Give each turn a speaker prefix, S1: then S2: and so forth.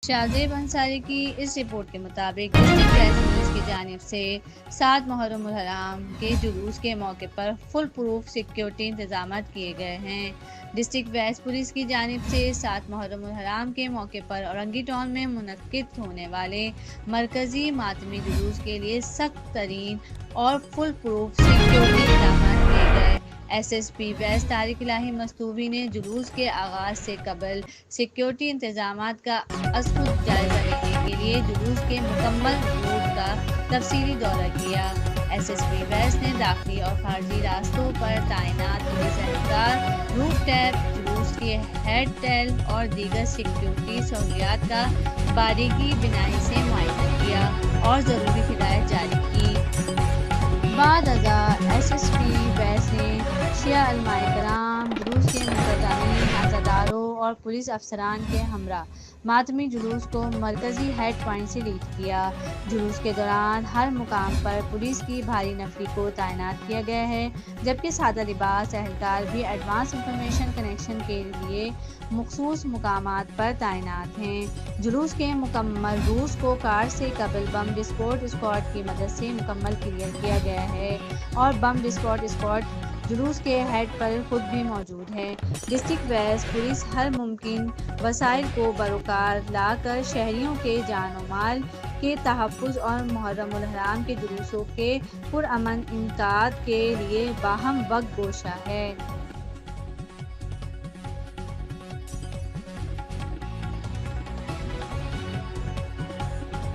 S1: شاہزیب انصاری کی اس رپورٹ کے مطابق ڈسٹرکٹ ویس پولیس کی جانب سے 7 محرم الحرام کے جلوس کے موقع پر فل پروف سیکیورٹی انتظامات کیے گئے ہیں۔ ڈسٹرکٹ ویس پولیس کی جانب سے 7 محرم الحرام کے موقع پر اورنگی ٹاؤن میں منعقد ہونے والے مرکزی ماتمی جلوس کے لیے سخت ترین اور فل پروف سیکیورٹی اقدامات کیے گئے۔ S S P west Tariq Elahi Mustaufi نے جلوس کے آغاز سے قبل سیکیورٹی انتظامات کا از خود جائزہ لینے کے لیے جلوس کے مکمل روٹ کا تفصیلی دورہ کیا۔ ایس ایس پی ویسٹ نے داخلی اور خارجی راستوں پر تعینات پولیس اہلکار، روٹ ٹیپ، جلوس کے ہیڈ ٹیل اور دیگر سیکیورٹی سہولیات کا باریکی بینائی سے معائنہ کیا اور ضروری ہدایات جاری کی۔ بعد ازاں ایس ایس پی ویسٹ نے شیعہ علماء کرام، جلوس کے منتظمین، عزاداروں اور پولیس افسران کے ہمراہ ماتمی جلوس کو مرکزی ہیڈ پوائنٹ سے لیڈ کیا۔ جلوس کے دوران ہر مقام پر پولیس کی بھاری نفری کو تعینات کیا گیا ہے، جبکہ سادہ لباس اہلکار بھی ایڈوانس انفارمیشن کنیکشن کے لیے مخصوص مقامات پر تعینات ہیں۔ جلوس کے مکمل روٹ کو کار سے قبل بم ڈسپوٹ اسکواڈ کی مدد سے مکمل کلیئر کیا گیا ہے اور بم ڈسپوٹ اسکواڈ جلوس کے ہیڈ پر خود بھی موجود ہے۔ ڈسٹرکٹ ویسٹ پولیس ہر ممکن وسائل کو بروکار لا کر شہریوں کے جان و مال کے تحفظ اور محرم الحرام کے جلوسوں کے پرامن انعقاد کے لیے باہم وقت کوشاں ہے۔